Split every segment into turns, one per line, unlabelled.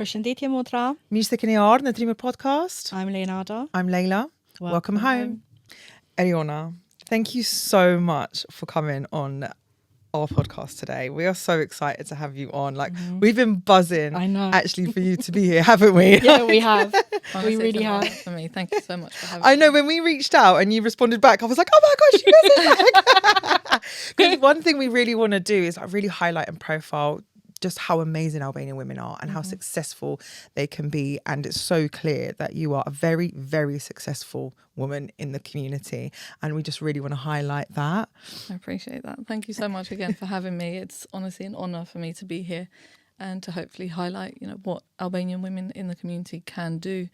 Përshëndetje motra.
Mirë se keni ardhur në Trime podcast.
I'm Leonarda.
I'm Lejla. Welcome home. Eliona, thank you so much for coming on our podcast today. We are so excited to have you on. We've been buzzing
I know.
actually for you to be here, haven't we?
Yeah, we have.
Honestly,
we really
it's an
have.
honour for me. Thank you so much for having
I know
me.
when we reached out and you responded back, I was like, oh my gosh, she knows it. Because one thing we really want to do is really highlight and profile just how amazing Albanian women are and how successful they can be. And it's so clear that you are a very, very successful woman in the community. And we just really want to highlight that.
I appreciate that. Thank you so much again for having me. It's honestly an honour for me to be here and to hopefully highlight, what Albanian women in the community can do,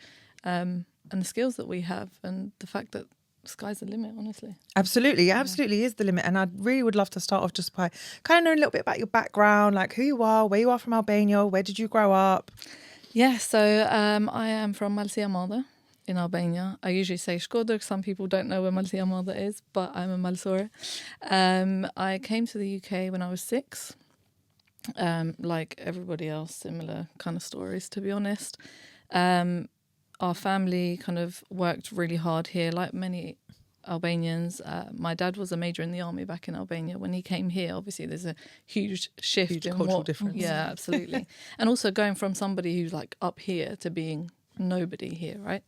and the skills that we have, and the fact that sky's the limit, honestly.
Absolutely, absolutely is the limit. And I really would love to start off just by kind of knowing a little bit about your background, like who you are, where you are from Albania, where did you grow up?
Yeah, so I am from Malësia in Albania. I usually say Shkodër. Some people don't know where Malësia is, but I'm a Malësore. I came to the UK when I was 6. Like everybody else, similar kind of stories, to be honest. Our family kind of worked really hard here, like many Albanians. My dad was a major in the army back in Albania. When he came here, obviously there's a huge shift
Huge
in
cultural difference.
Yeah, absolutely. And also going from somebody who's like up here to being nobody here, right?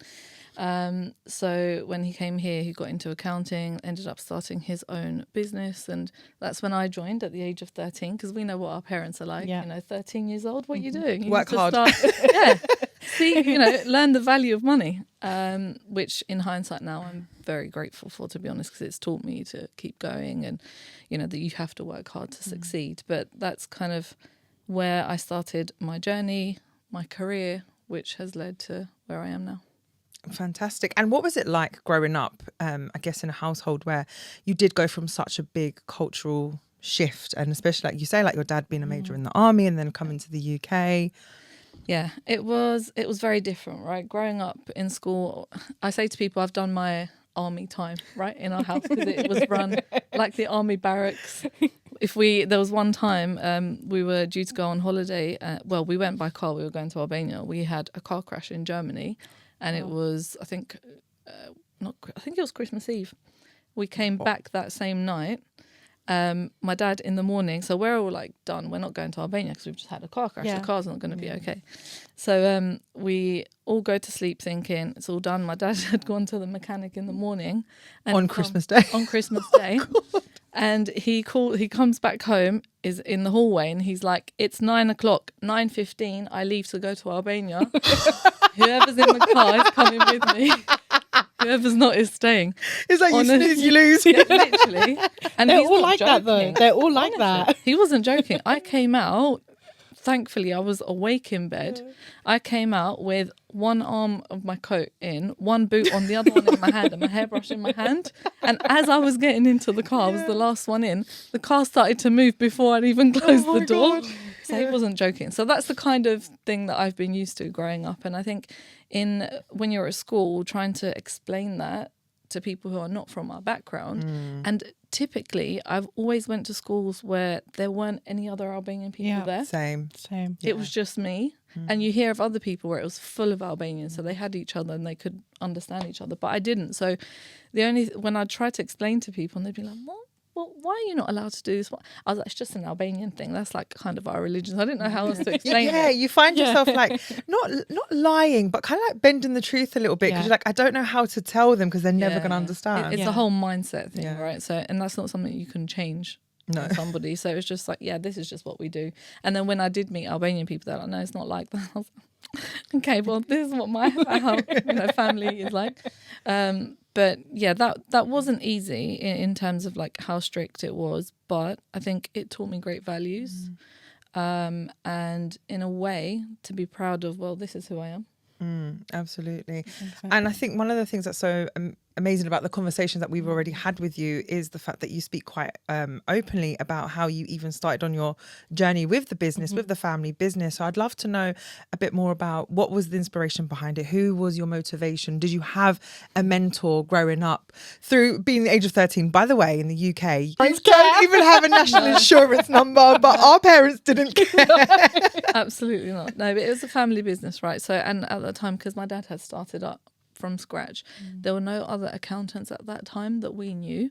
So when he came here, he got into accounting, ended up starting his own business, and that's when I joined at the age of 13, because we know what our parents are like. 13 years old, what are you doing? You
Work
need to
hard.
See, learn the value of money, which in hindsight now I'm very grateful for, to be honest, because it's taught me to keep going, and that you have to work hard to succeed. But that's kind of where I started my journey, my career, which has led to where I am now.
Fantastic. And what was it like growing up, I guess, in a household where you did go from such a big cultural shift, and especially like you say, like your dad being a major in the army and then coming to the UK?
Yeah, it was very different, right? Growing up in school, I say to people, I've done my army time, right, in our house, because it was run like the army barracks. There was one time we were due to go on holiday. We went by car. We were going to Albania. We had a car crash in Germany, and it was, I think it was Christmas Eve. We came back that same night. My dad in the morning, so we're all like done, we're not going to Albania because we've just had a car crash, the car's not going to be okay. So we all go to sleep thinking it's all done. My dad had gone to the mechanic in the morning
On Christmas Day.
And he comes back home, is in the hallway, and he's like, it's 9:00, 9:15, I leave to go to Albania. Whoever's in the car is coming with me. Whoever's not is staying.
It's like you snooze, you lose.
Yeah, literally. And
They're
he's
all
not
like that, though.
joking.
They're all like
Honestly,
that.
He wasn't joking. I came out, thankfully I was awake in bed. I came out with one arm of my coat in, one boot on the other one in my hand, and my hairbrush in my hand. And as I was getting into the car, I was the last one in, the car started to move before I'd even closed the door.
God.
So he wasn't joking. So that's the kind of thing that I've been used to growing up. And I think when you're at school, trying to explain that to people who are not from our background, and typically I've always went to schools where there weren't any other Albanian people there.
Same.
It was just me. And you hear of other people where it was full of Albanians, so they had each other and they could understand each other, but I didn't. So when I tried to explain to people, and they'd be like, what? Well, why are you not allowed to do this? I was like, it's just an Albanian thing. That's like kind of our religion. I didn't know how else to explain it.
Yeah, you find yourself like not lying, but kind of like bending the truth a little bit, because you're like, I don't know how to tell them because they're never going to understand.
It's a whole mindset thing, right? So, and that's not something you can change.
No.
Somebody. So it's just like, this is just what we do. And then when I did meet Albanian people, they're like, no, it's not like that. I was like, okay, well, this is what my family is like. But yeah, that wasn't easy in terms of like how strict it was, but I think it taught me great values, and in a way to be proud of. Well, this is who I am.
Absolutely. And I think one of the things that's so amazing about the conversations that we've already had with you is the fact that you speak quite openly about how you even started on your journey with the business, with the family business. So I'd love to know a bit more about what was the inspiration behind it. Who was your motivation? Did you have a mentor growing up through being the age of 13? By the way, in the UK, you don't even have a national insurance number, but our parents didn't care.
Absolutely not. No, but it was a family business, right? So, and at the time, because my dad had started up from scratch, there were no other accountants at that time that we knew,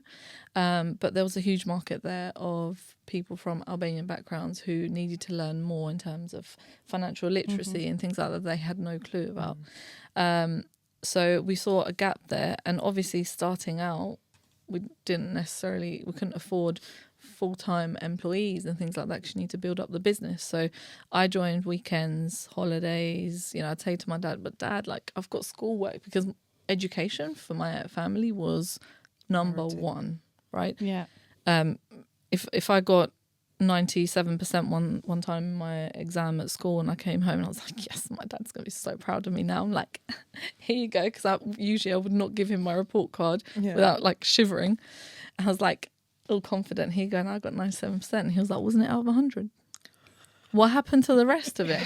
but there was a huge market there of people from Albanian backgrounds who needed to learn more in terms of financial literacy and things like that they had no clue about. So we saw a gap there, and obviously starting out, we couldn't afford full-time employees and things like that because you need to build up the business. So I joined weekends, holidays. I'd say to my dad, but Dad, like, I've got schoolwork, because education for my family was number one, right?
Yeah.
If I got 97% one time in my exam at school and I came home and I was like, yes, my dad's going to be so proud of me now. I'm like, here you go, because usually I would not give him my report card without like shivering. And I was like, all confident, here you go, and I got 97%. And he was like, wasn't it out of 100? What happened to the rest of it?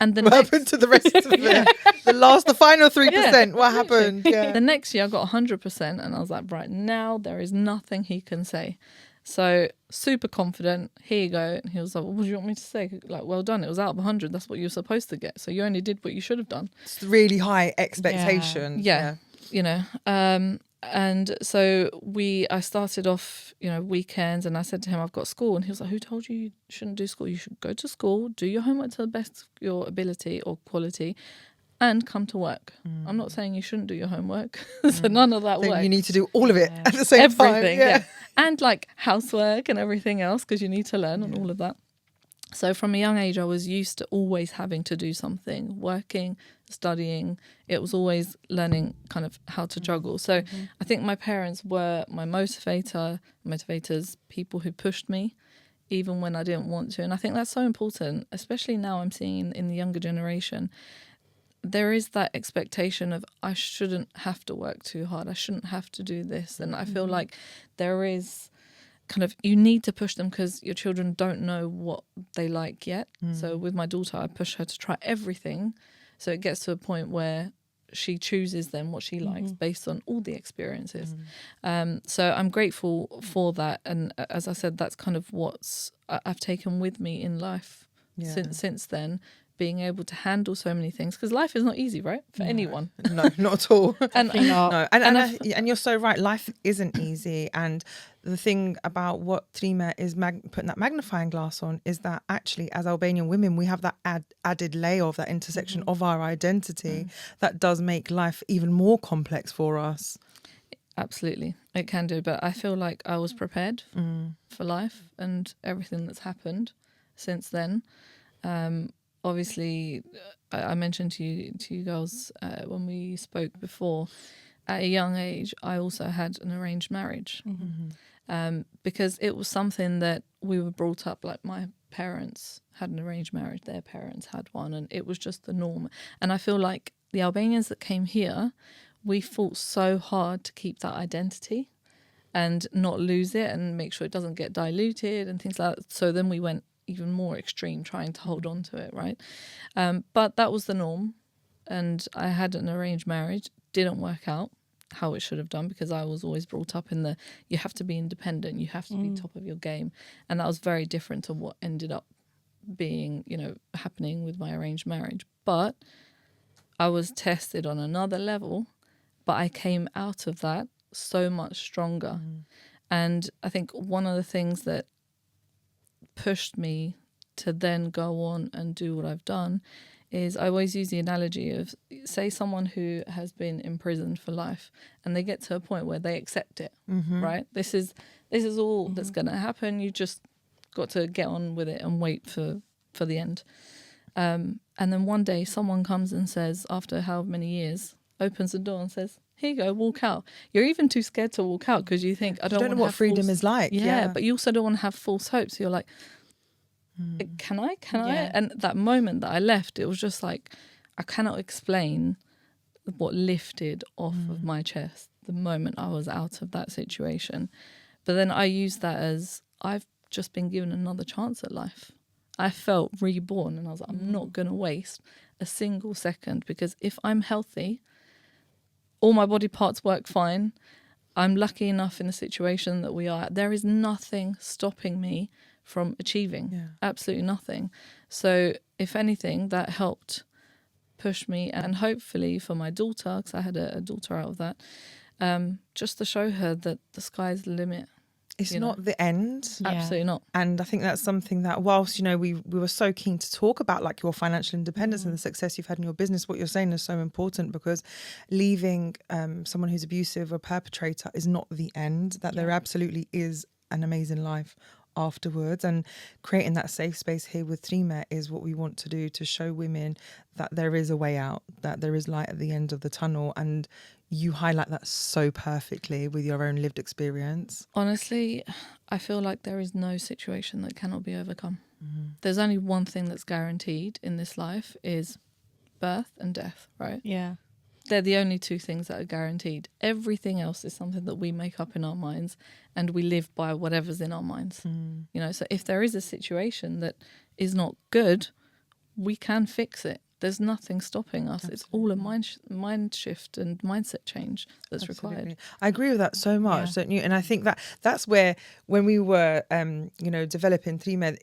And
what happened to the rest of it? The final 3%. What happened? Yeah.
The next year I got 100%, and I was like, right, now there is nothing he can say. So super confident, here you go. And he was like, well, what do you want me to say? Like, well done, it was out of 100. That's what you're supposed to get. So you only did what you should have done.
It's really high expectations.
Yeah. And so I started off, weekends, and I said to him, I've got school. And he was like, who told you shouldn't do school? You should go to school, do your homework to the best of your ability or quality, and come to work. I'm not saying you shouldn't do your homework. So none of that works.
You need to do all of it at the same time.
Everything, yeah. And like housework and everything else, because you need to learn and all of that. So from a young age, I was used to always having to do something, working, studying. It was always learning kind of how to juggle. So I think my parents were my motivators, people who pushed me even when I didn't want to. And I think that's so important, especially now I'm seeing in the younger generation. There is that expectation of I shouldn't have to work too hard. I shouldn't have to do this. And I feel like there is kind of, you need to push them because your children don't know what they like yet. So with my daughter, I push her to try everything. So it gets to a point where she chooses then what she likes based on all the experiences. So I'm grateful for that. And as I said, that's kind of what I've taken with me in life since then. Being able to handle so many things, because life is not easy, right, for anyone.
No, not at all.
No.
And you're so right. Life isn't easy. And the thing about what Trime is putting that magnifying glass on is that actually, as Albanian women, we have that added layer of that intersection of our identity that does make life even more complex for us.
Absolutely, it can do. But I feel like I was prepared for life and everything that's happened since then. Obviously, I mentioned to you girls when we spoke before, at a young age, I also had an arranged marriage because it was something that we were brought up, like my parents had an arranged marriage, their parents had one, and it was just the norm. And I feel like the Albanians that came here, we fought so hard to keep that identity and not lose it and make sure it doesn't get diluted and things like that. So then we went even more extreme trying to hold on to it, right? But that was the norm, and I had an arranged marriage. Didn't work out how it should have done because I was always brought up in you have to be independent, you have to be top of your game, and that was very different to what ended up being, happening with my arranged marriage. But I was tested on another level, but I came out of that so much stronger. And I think one of the things that pushed me to then go on and do what I've done is I always use the analogy of, say, someone who has been imprisoned for life and they get to a point where they accept it, right? This is all that's going to happen. You just got to get on with it and wait for the end. And then one day someone comes and says, after however many years, opens the door and says, here you go, walk out. You're even too scared to walk out because you think, I don't know
what freedom is like.
Yeah, but you also don't want to have false hopes. So you're like, can I? And that moment that I left, it was just like, I cannot explain what lifted off of my chest. the moment I was out of that situation. But then I used that as I've just been given another chance at life. I felt reborn, and I was like, I'm not going to waste a single second, because if I'm healthy, all my body parts work fine. I'm lucky enough in the situation that we are at. There is nothing stopping me from achieving. Absolutely nothing. So if anything, that helped push me, and hopefully for my daughter, because I had a daughter out of that, just to show her that the sky's the limit.
It's not the end.
Absolutely not.
And I think that's something that, whilst, you know, we were so keen to talk about like your financial independence and the success you've had in your business, what you're saying is so important, because leaving someone who's abusive or perpetrator is not the end, that there absolutely is an amazing life afterwards. And creating that safe space here with Trime is what we want to do, to show women that there is a way out, that there is light at the end of the tunnel. And you highlight that so perfectly with your own lived experience.
Honestly, I feel like there is no situation that cannot be overcome. There's only one thing that's guaranteed in this life, is birth and death, right?
Yeah.
They're the only two things that are guaranteed. Everything else is something that we make up in our minds, and we live by whatever's in our minds. You know, so if there is a situation that is not good, we can fix it. There's nothing stopping us. Absolutely. It's all a mind shift and mindset change that's required.
I agree with that so much, don't you? And I think that that's where, when we were, developing Trime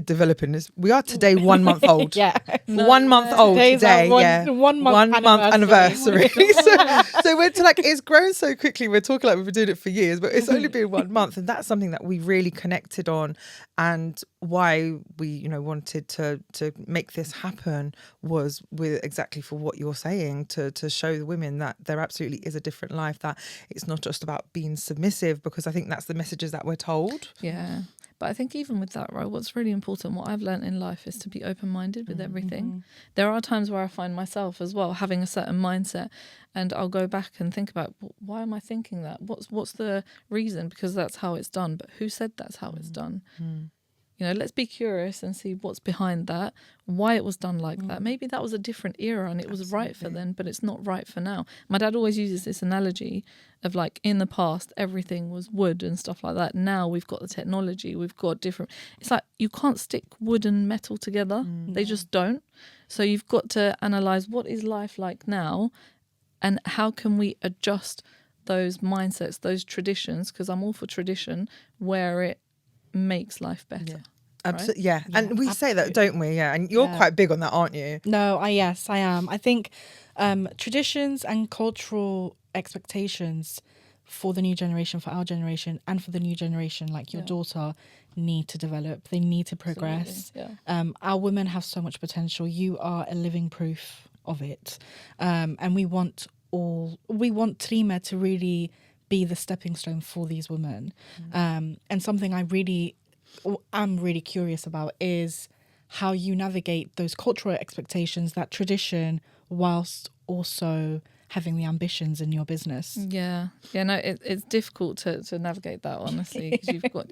developing this, we are today 1 month old. 1 month old today.
One month
anniversary. so we're it's grown so quickly. We're talking like we've been doing it for years, but it's only been 1 month, and that's something that we really connected on, and why we, wanted to make this happen was with exactly for what you're saying, to show the women that there absolutely is a different life, that it's not just about being submissive, because I think that's the messages that we're told.
Yeah. But I think even with that, right, what's really important, what I've learned in life, is to be open-minded with everything. There are times where I find myself as well having a certain mindset, and I'll go back and think about, why am I thinking that? What's the reason? Because that's how it's done. But who said that's how it's done? Let's be curious and see what's behind that, why it was done like that. Maybe that was a different era and it was right for then, but it's not right for now. My dad always uses this analogy of, like, in the past, everything was wood and stuff like that. Now we've got the technology, we've got different... It's like, you can't stick wood and metal together. They just don't. So you've got to analyse, what is life like now, and how can we adjust those mindsets, those traditions, because I'm all for tradition, where it makes life better.
Absolutely, right? And we say that, don't we? And you're quite big on that, aren't you?
No, yes, I am. I think traditions and cultural expectations for the new generation, for our generation, and for the new generation, like your daughter, need to develop. They need to progress. Our women have so much potential. You are a living proof of it, and we want Trime to really be the stepping stone for these women. And something I'm really curious about is how you navigate those cultural expectations, that tradition, whilst also having the ambitions in your business.
It's difficult to navigate that, honestly, because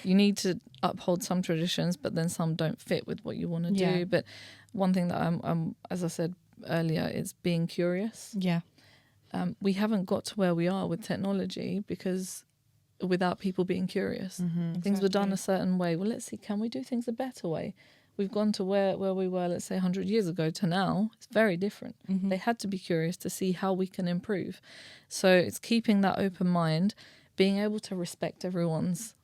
you need to uphold some traditions, but then some don't fit with what you want to do. But one thing that I'm, as I said earlier, is being curious. We haven't got to where we are with technology because without people being curious. Things were done a certain way. Well, let's see, can we do things a better way? We've gone to where we were, let's say, 100 years ago to now. It's very different. They had to be curious to see how we can improve. So it's keeping that open mind, being able to respect everyone's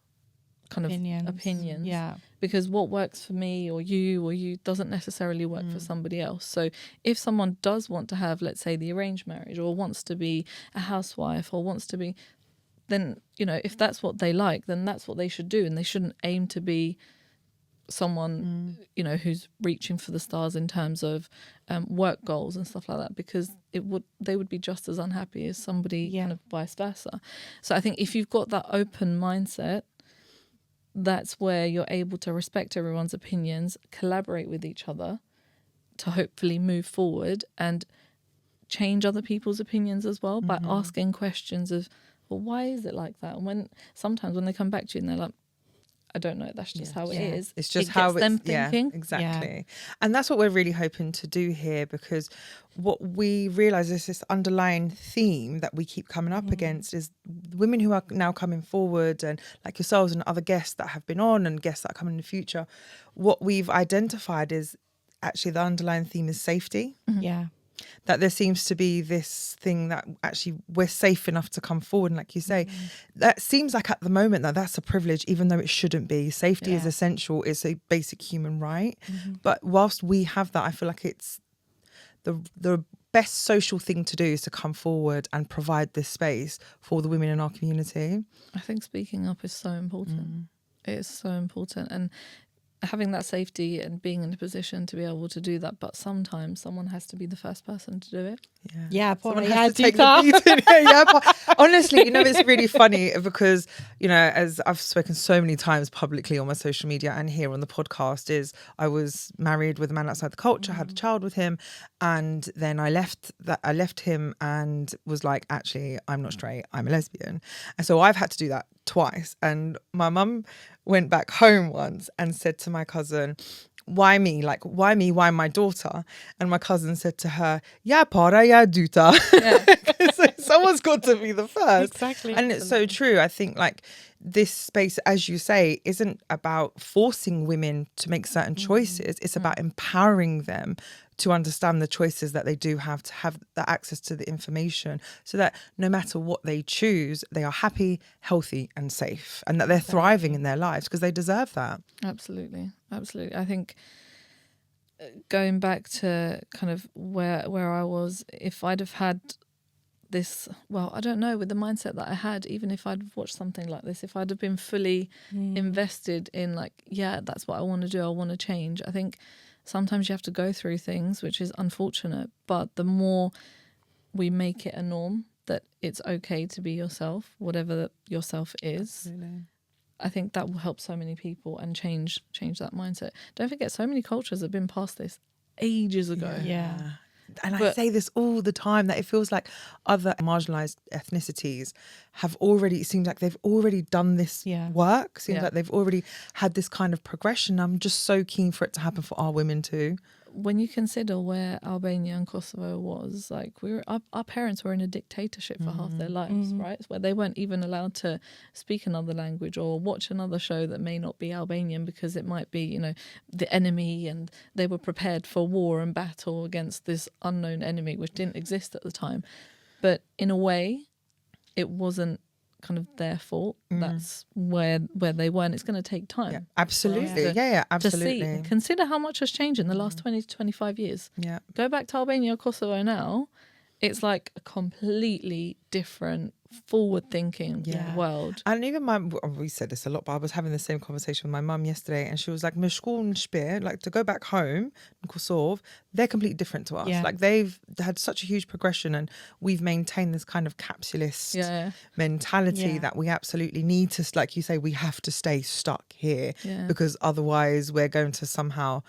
kind of opinions. Because what works for me or you doesn't necessarily work for somebody else. So if someone does want to have, let's say, the arranged marriage, or wants to be a housewife, or wants to be, then, if that's what they like, then that's what they should do. And they shouldn't aim to be someone, who's reaching for the stars in terms of work goals and stuff like that, because they would be just as unhappy as somebody kind of vice versa. So I think if you've got that open mindset, that's where you're able to respect everyone's opinions, collaborate with each other to hopefully move forward and change other people's opinions as well, by asking questions of, well, why is it like that? And sometimes when they come back to you and they're like, I don't know. That's just how it
Yeah.
is.
It's just
it
how
gets them
it's
thinking.
exactly. And that's what we're really hoping to do here, because what we realize is this underlying theme that we keep coming up against is women who are now coming forward, and like yourselves and other guests that have been on and guests that are coming in the future. What we've identified is actually the underlying theme is safety.
Yeah.
That there seems to be this thing that actually we're safe enough to come forward. And like you say, that seems like at the moment that that's a privilege, even though it shouldn't be. Safety is essential. It's a basic human right. But whilst we have that, I feel like it's the best social thing to do is to come forward and provide this space for the women in our community.
I think speaking up is so important. It is so important. And having that safety and being in a position to be able to do that, but sometimes someone has to be the first person to do it.
Yeah,
Someone
probably.
has to take the beating. Honestly, it's really funny because, as I've spoken so many times publicly on my social media and here on the podcast, is I was married with a man outside the culture, had a child with him, and then I left him and was like, actually, I'm not straight, I'm a lesbian. And so I've had to do that twice. And my mum went back home once and said to my cousin, why me? Like, why me? Why my daughter? And my cousin said to her, yeah, para, yeah, duta. So someone's got to be the first.
Exactly.
And it's so true. I think like this space, as you say, isn't about forcing women to make certain choices. It's about empowering them to understand the choices that they do have, to have the access to the information, so that no matter what they choose, they are happy, healthy and safe, and that they're thriving in their lives, because they deserve that.
Absolutely. I think going back to kind of where I was, if I'd have had this, well, I don't know, with the mindset that I had, even if I'd watched something like this, if I'd have been fully invested in like, yeah, that's what I want to do, I want to change. I think sometimes you have to go through things, which is unfortunate, but the more we make it a norm that it's okay to be yourself, whatever yourself is,
Absolutely.
I think that will help so many people and change that mindset. Don't forget, so many cultures have been past this ages ago.
Yeah.
And I
But-
say this all the time, that it feels like other marginalised ethnicities have already, it seems like they've already done this work. Seems like they've already had this kind of progression. I'm just so keen for it to happen for our women too.
When you consider where Albania and Kosovo was, like our parents were in a dictatorship for half their lives, right? Where they weren't even allowed to speak another language or watch another show that may not be Albanian, because it might be, the enemy, and they were prepared for war and battle against this unknown enemy, which didn't exist at the time. But in a way, it wasn't kind of their fault. That's where they were, and it's going to take time.
Yeah, absolutely.
to-
Yeah,
To
absolutely.
see, consider how much has changed in the last 20 to 25 years.
Yeah.
Go back to Albania or Kosovo now, it's like a completely different, forward-thinking world.
And even we said this a lot, but I was having the same conversation with my mum yesterday, and she was like, like to go back home in Kosovo, they're completely different to us.
Yeah.
Like they've had such a huge progression, and we've maintained this kind of capitalist mentality that we absolutely need to, like you say, we have to stay stuck here because otherwise we're going to somehow,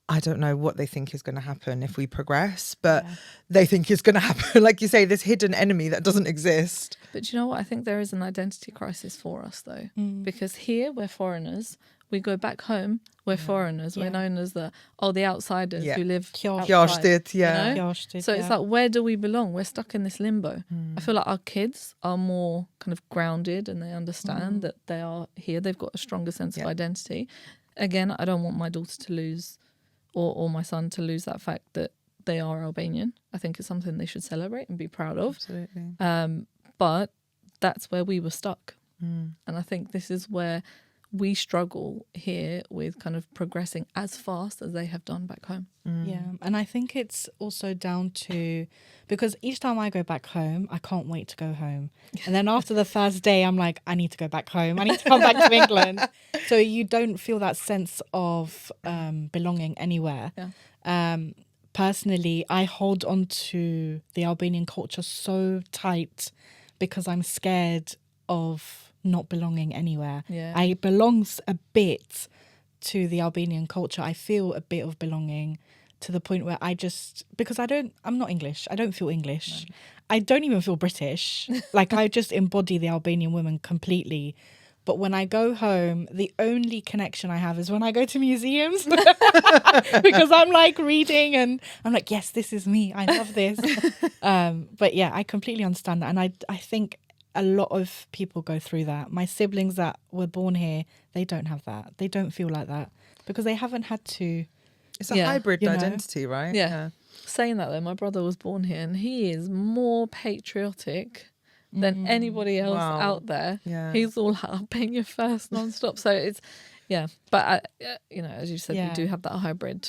I don't know what they think is going to happen if we progress, but they think it's going to happen. Like you say, this hidden enemy that doesn't exist.
But you know what? I think there is an identity crisis for us, though, because here we're foreigners. We go back home, we're foreigners. We're known as the outsiders who live outside. So it's like, where do we belong? We're stuck in this limbo. I feel like our kids are more kind of grounded, and they understand that they are here. They've got a stronger sense of identity. Again, I don't want my daughter to lose, or my son to lose, that fact that they are Albanian. I think it's something they should celebrate and be proud of.
Absolutely.
But that's where we were stuck. And I think this is where we struggle here with kind of progressing as fast as they have done back home.
Yeah, and I think it's also down to, because each time I go back home, I can't wait to go home. And then after the first day, I'm like, I need to go back home. I need to come back to England. So you don't feel that sense of belonging anywhere. Personally, I hold on to the Albanian culture so tight because I'm scared of not belonging anywhere. I belong a bit to the Albanian culture. I feel a bit of belonging to the point where because I'm not English. I don't feel English. No. I don't even feel British. Like I just embody the Albanian woman completely. But when I go home, the only connection I have is when I go to museums because I'm like reading and I'm like, yes, this is me. I love this. But yeah, I completely understand that. And I think a lot of people go through that. My siblings that were born here, they don't have that. They don't feel like that because they haven't had to.
It's a hybrid identity, right?
Yeah. Saying that though, my brother was born here and he is more patriotic than anybody else out there.
Yeah.
He's all like, I'll paint your first non-stop. So it's, but as you said, we do have that hybrid.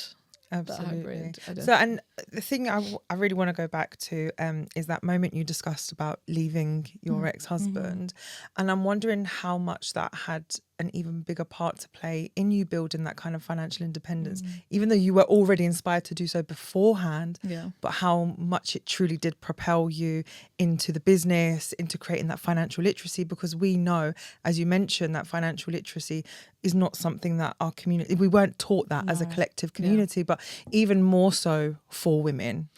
Absolutely. So, and the thing I really want to go back to is that moment you discussed about leaving your ex-husband. And I'm wondering how much that had an even bigger part to play in you building that kind of financial independence, even though you were already inspired to do so beforehand, but how much it truly did propel you into the business, into creating that financial literacy, because we know, as you mentioned, that financial literacy is not something that our community, we weren't taught that as a collective community, but even more so for women.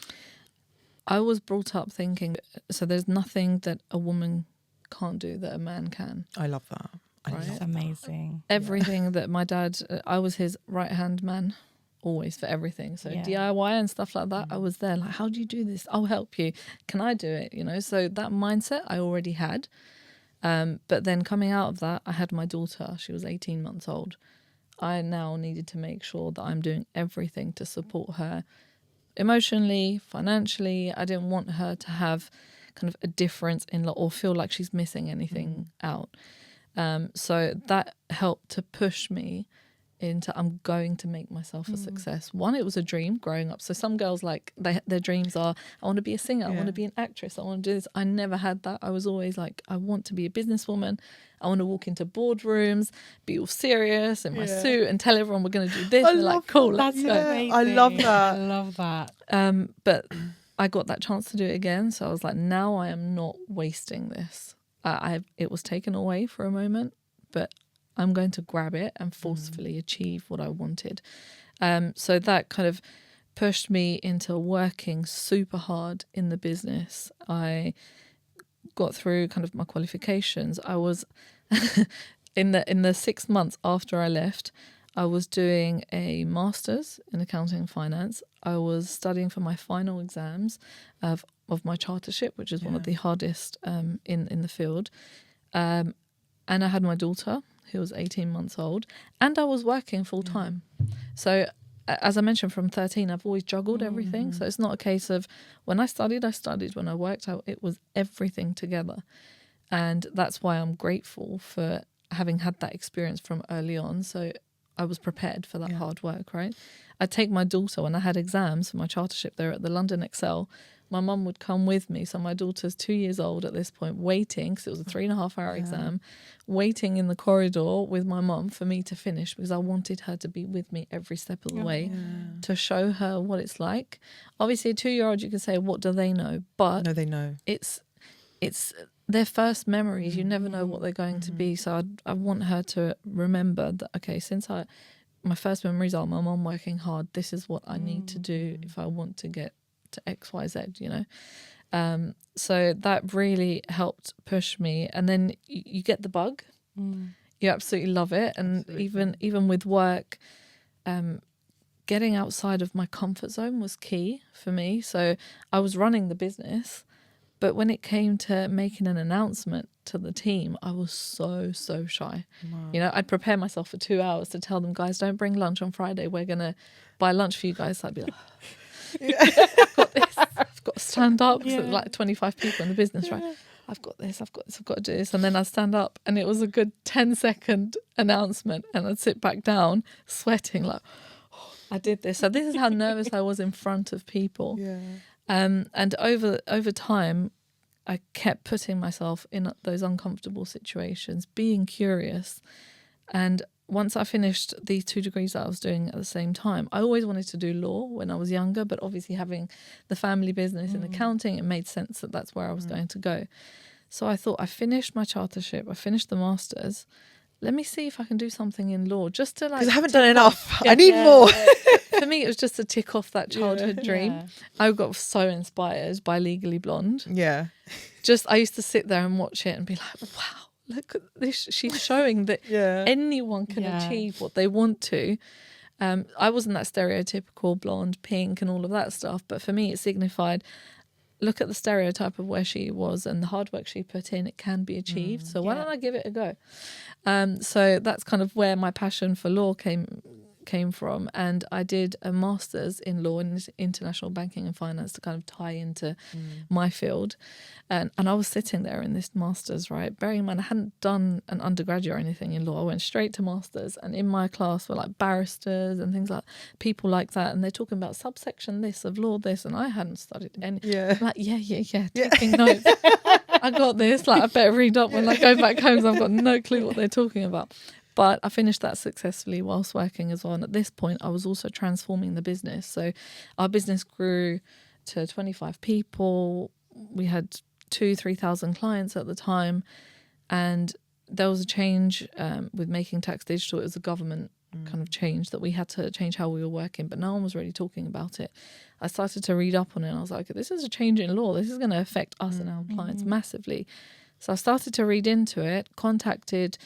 I was brought up thinking, so there's nothing that a woman can't do that a man can.
I love that.
It's amazing.
Everything that my dad, I was his right-hand man always for everything. So DIY and stuff like that, I was there like, how do you do this? I'll help you. Can I do it? So that mindset I already had. But then coming out of that, I had my daughter. She was 18 months old. I now needed to make sure that I'm doing everything to support her emotionally, financially. I didn't want her to have kind of a difference in or feel like she's missing anything out. So that helped to push me into I'm going to make myself a success. One, it was a dream growing up. So some girls like their dreams are, I want to be a singer, I want to be an actress, I want to do this. I never had that. I was always like, I want to be a businesswoman. I want to walk into boardrooms, be all serious in my suit and tell everyone we're going to do this. And they're like, cool, let's go.
I love that.
I love that.
But I got that chance to do it again. So I was like, now I am not wasting this. It was taken away for a moment, but I'm going to grab it and forcefully achieve what I wanted. So that kind of pushed me into working super hard in the business. I got through kind of my qualifications. I was in the 6 months after I left, I was doing a master's in accounting and finance. I was studying for my final exams of my chartership, which is one of the hardest in the field. And I had my daughter, who was 18 months old, and I was working full time. So as I mentioned, from 13, I've always juggled everything. So it's not a case of when I studied. When I worked out, it was everything together. And that's why I'm grateful for having had that experience from early on. So I was prepared for that hard work, right? I'd take my daughter when I had exams for my chartership there at the London Excel. My mum would come with me. So my daughter's 2 years old at this point, waiting, because it was a 3.5-hour exam, waiting in the corridor with my mum for me to finish, because I wanted her to be with me every step of the way to show her what it's like. Obviously, a 2-year-old, you can say, what do they know? But
no, they know.
It's their first memories. You never know what they're going to be. So I want her to remember that, okay, since my first memories are my mum working hard, this is what I need to do if I want to get to XYZ, so that really helped push me. And then you get the bug. You absolutely love it. And even with work, getting outside of my comfort zone was key for me. So I was running the business, but when it came to making an announcement to the team, I was so shy. Wow. I'd prepare myself for 2 hours to tell them, guys, don't bring lunch on Friday, we're gonna buy lunch for you guys. So I'd be like, I've got this, I've got to stand up, because there's like 25 people in the business, right? I've got this, I've got to do this. And then I'd stand up and it was a good 10-second announcement, and I'd sit back down sweating like, oh, I did this. So this is how nervous I was in front of people. And over time, I kept putting myself in those uncomfortable situations, being curious. And once I finished these 2 degrees that I was doing at the same time, I always wanted to do law when I was younger, but obviously having the family business in accounting, it made sense that that's where I was going to go. So I thought, I finished my chartership, I finished the masters. Let me see if I can do something in law, just to
because I haven't done enough. I need more.
For me, it was just to tick off that childhood dream. I got so inspired by Legally Blonde.
Yeah.
I used to sit there and watch it and be like, wow, look at this. She's showing that anyone can achieve what they want to. I wasn't that stereotypical blonde, pink and all of that stuff. But for me, it signified, look at the stereotype of where she was and the hard work she put in. It can be achieved. So why don't I give it a go? So that's kind of where my passion for law came from. And I did a master's in law and international banking and finance to kind of tie into my field. And I was sitting there in this master's, right? Bearing in mind, I hadn't done an undergraduate or anything in law. I went straight to master's, and in my class were like barristers and things like people like that. And they're talking about subsection this of law this, and I hadn't studied any. I'm like, taking notes. I got this. Like, I better read up when I go back home, so I've got no clue what they're talking about. But I finished that successfully whilst working as well. And at this point, I was also transforming the business. So our business grew to 25 people. We had 2,000-3,000 clients at the time. And there was a change with making tax digital. It was a government kind of change that we had to change how we were working. But no one was really talking about it. I started to read up on it. And I was like, this is a change in law. This is going to affect us and our clients massively. So I started to read into it, contacted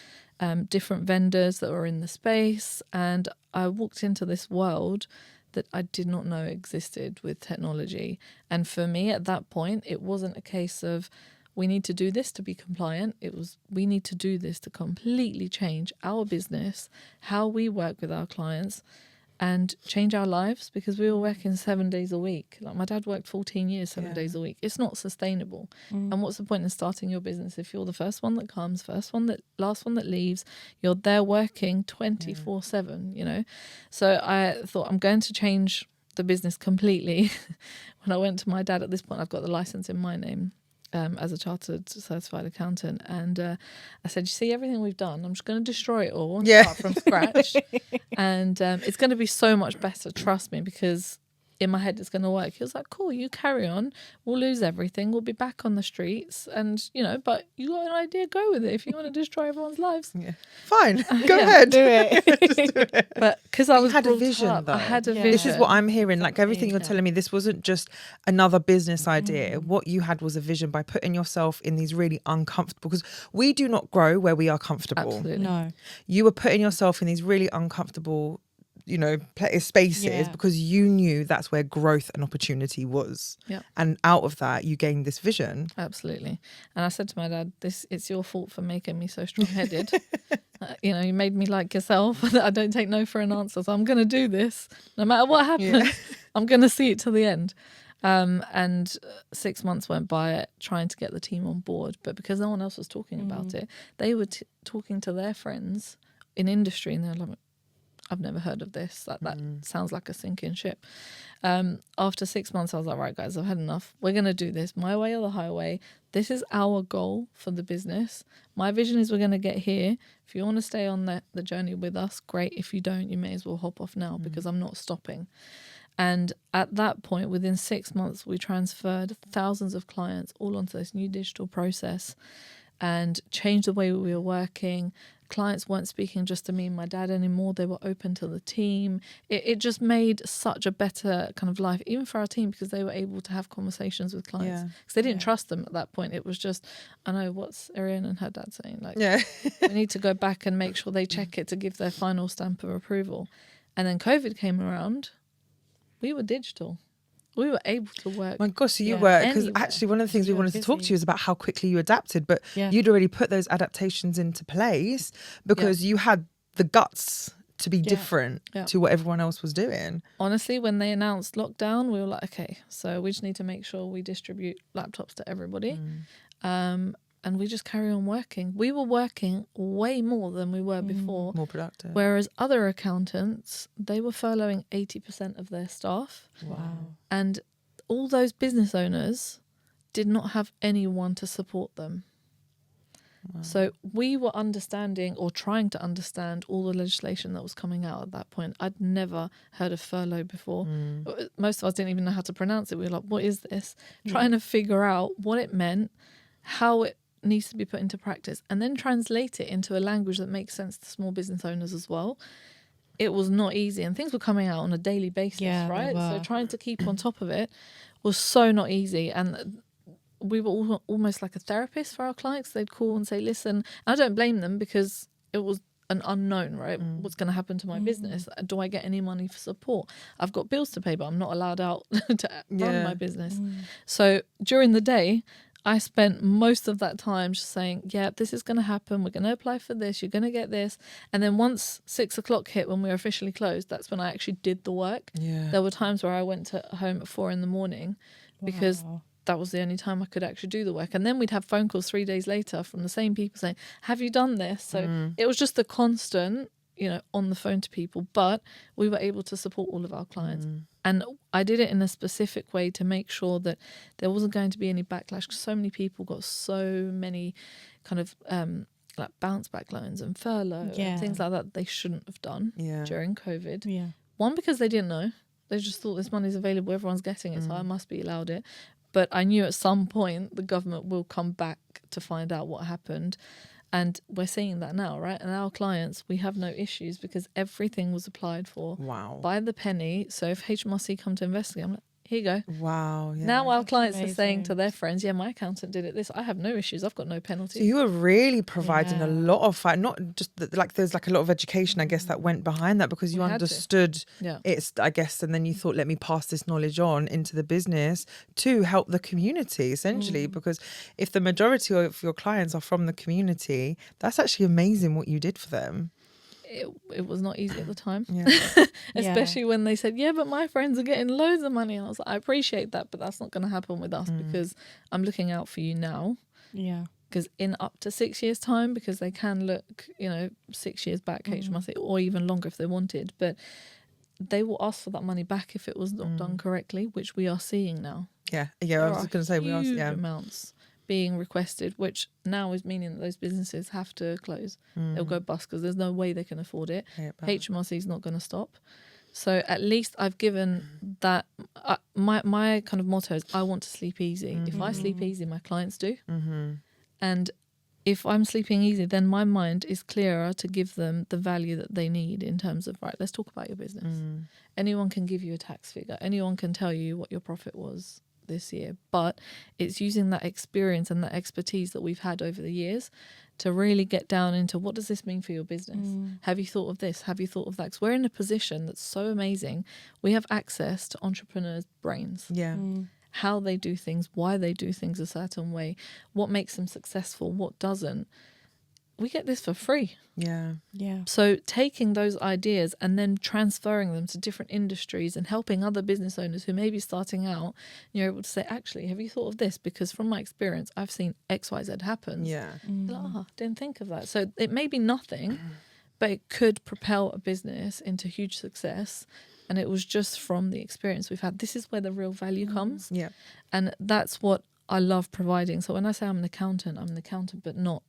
different vendors that were in the space, and I walked into this world that I did not know existed with technology. And for me at that point, it wasn't a case of we need to do this to be compliant. It was we need to do this to completely change our business, how we work with our clients, and change our lives, because we were working 7 days a week. Like, my dad worked 14 years, 7 days a week. It's not sustainable. And what's the point in starting your business if you're the first one that comes, last one that leaves? You're there working 24/7, you know? So I thought, I'm going to change the business completely. When I went to my dad, at this point, I've got the license in my name. As a chartered certified accountant, and I said, you see everything we've done, I'm just going to destroy it all and start from scratch. And it's going to be so much better, trust me, because in my head it's going to work. He was like, cool, you carry on, we'll lose everything, we'll be back on the streets, and you know, but you got an idea, go with it. If you want to destroy everyone's lives,
fine, go ahead,
do it.
Just do it.
But because I was
had a
brought
vision
up,
though.
I had a vision.
This is what I'm hearing, like everything you're telling me, this wasn't just another business idea. What you had was a vision by putting yourself in these really uncomfortable, because we do not grow where we are comfortable.
Absolutely.
No.
You were putting yourself in these really uncomfortable, you know, spaces because you knew that's where growth and opportunity was. And out of that you gained this vision.
Absolutely. And I said to my dad, it's your fault for making me so strong-headed. You know, you made me like yourself. I don't take no for an answer, so I'm going to do this no matter what happens. I'm going to see it to the end. And 6 months went by trying to get the team on board, but because no one else was talking about it, they were talking to their friends in industry, and they're like, I've never heard of this. That sounds like a sinking ship. After 6 months, I was like, right, guys, I've had enough. We're going to do this my way or the highway. This is our goal for the business. My vision is we're going to get here. If you want to stay on the journey with us, great. If you don't, you may as well hop off now, because I'm not stopping. And at that point, within 6 months, we transferred thousands of clients all onto this new digital process and changed the way we were working. Clients weren't speaking just to me and my dad anymore. They were open to the team. It just made such a better kind of life, even for our team, because they were able to have conversations with clients. Because they didn't trust them at that point. It was just, I know, what's Ariane and her dad saying? Like, we need to go back and make sure they check it to give their final stamp of approval. And then COVID came around. We were digital. We were able to work.
My gosh, so you were, because
anywhere.
actually one of the things we wanted to talk to you is about how quickly you adapted, but
Yeah.
you'd already put those adaptations into place because you had the guts to be different to what everyone else was doing.
Honestly, when they announced lockdown, we were like, okay, so we just need to make sure we distribute laptops to everybody. And we just carry on working. We were working way more than we were before.
More productive.
Whereas other accountants, they were furloughing 80% of their staff.
Wow.
And all those business owners did not have anyone to support them. Wow. So we were understanding, or trying to understand, all the legislation that was coming out at that point. I'd never heard of furlough before. Most of us didn't even know how to pronounce it. We were like, what is this? Trying to figure out what it meant, how it needs to be put into practice, and then translate it into a language that makes sense to small business owners as well. It was not easy, and things were coming out on a daily basis, right? So trying to keep on top of it was so not easy. And we were almost like a therapist for our clients. They'd call and say, listen, I don't blame them because it was an unknown, right? What's going to happen to my business? Do I get any money for support? I've got bills to pay, but I'm not allowed out to run my business. So during the day, I spent most of that time just saying, yeah, this is going to happen. We're going to apply for this. You're going to get this. And then once 6 o'clock hit, when we were officially closed, that's when I actually did the work.
Yeah.
There were times where I went home at 4 a.m. because that was the only time I could actually do the work. And then we'd have phone calls 3 days later from the same people saying, have you done this? So it was just a constant, on the phone to people, but we were able to support all of our clients. And I did it in a specific way to make sure that there wasn't going to be any backlash, because so many people got so many kind of like bounce back loans and furlough and things like that they shouldn't have done during COVID. Yeah. One, because they didn't know. They just thought this money's available, everyone's getting it, so I must be allowed it. But I knew at some point the government will come back to find out what happened. And we're seeing that now, right? And our clients, we have no issues because everything was applied for by the penny. So if HMRC come to investigate, I'm like, here you go.
Wow. Yeah.
Now our clients are saying to their friends, yeah, my accountant did it this. I have no issues. I've got no penalty.
So you were really providing a lot of not just there's like a lot of education, I guess, that went behind that, because you understood it's, I guess, and then you thought, let me pass this knowledge on into the business to help the community, essentially, because if the majority of your clients are from the community, that's actually amazing what you did for them.
It was not easy at the time, especially when they said, yeah, but my friends are getting loads of money. And I was like, I appreciate that, but that's not going to happen with us because I'm looking out for you now. Yeah. Because in up to 6 years' time, because they can look, 6 years back, HMRC, or even longer if they wanted, but they will ask for that money back if it was not done correctly, which we are seeing now.
Yeah. I was going to say, we are
huge amounts being requested, which now is meaning that those businesses have to close. They'll go bust because there's no way they can afford it. HMRC is not going to stop. So at least I've given that. My kind of motto is, I want to sleep easy. If I sleep easy, my clients do. And if I'm sleeping easy, then my mind is clearer to give them the value that they need in terms of, right, let's talk about your business. Anyone can give you a tax figure. Anyone can tell you what your profit was this year, but it's using that experience and that expertise that we've had over the years to really get down into, what does this mean for your business? Have you thought of this? Have you thought of that? Because we're in a position that's so amazing. We have access to entrepreneurs' brains. How they do things, why they do things a certain way, what makes them successful, what doesn't. We get this for free. So taking those ideas and then transferring them to different industries and helping other business owners who may be starting out, you're able to say, actually, have you thought of this? Because from my experience, I've seen XYZ happen. Didn't think of that. So it may be nothing, but it could propel a business into huge success. And it was just from the experience we've had. This is where the real value comes. And that's what I love providing. So when I say I'm an accountant, but not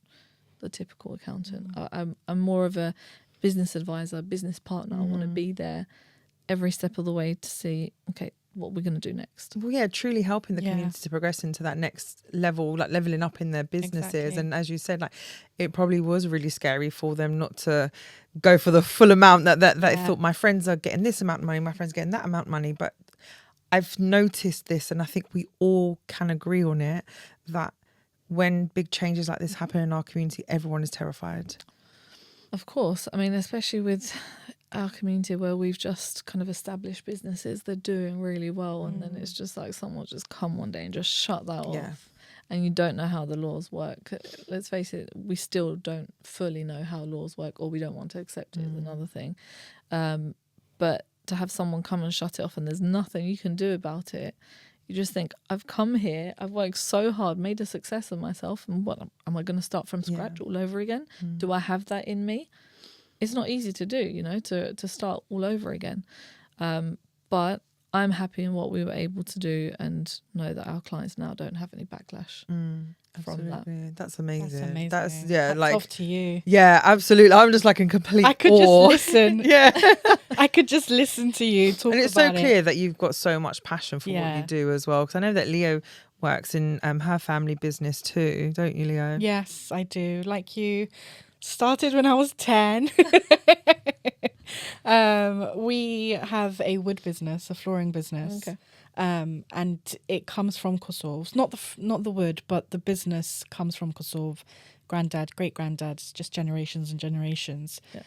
the typical accountant. I'm more of a business advisor, business partner. I want to be there every step of the way to see, okay, what we're going to do next.
Well, truly helping the community to progress into that next level, like leveling up in their businesses. Exactly. And as you said, like, it probably was really scary for them not to go for the full amount that they thought, my friends are getting this amount of money, my friends are getting that amount of money. But I've noticed this, and I think we all can agree on it, that when big changes like this happen in our community, everyone is terrified.
Of course. I mean, especially with our community where we've just kind of established businesses, they're doing really well. And then it's just like someone will just come one day and just shut that off. And you don't know how the laws work. Let's face it, we still don't fully know how laws work, or we don't want to accept it is another thing. But to have someone come and shut it off and there's nothing you can do about it, you just think, I've come here, I've worked so hard, made a success of myself, and what, am I going to start from scratch all over again? Do I have that in me? It's not easy to do, to start all over again. But I'm happy in what we were able to do and know that our clients now don't have any backlash from that.
That's amazing.
That's
like
off to you.
Yeah, absolutely. I'm just like in complete
I could
awe.
just listen. I could just listen to you talk about it.
And it's so clear that you've got so much passion for what you do as well. Because I know that Leo works in her family business too, don't you, Leo?
Yes, I do. Like you, started when I was 10. We have a wood business, a flooring business.
Okay.
And it comes from Kosovo. It's not the wood, but the business comes from Kosovo. Granddad, great granddad, just generations and generations.
Yeah.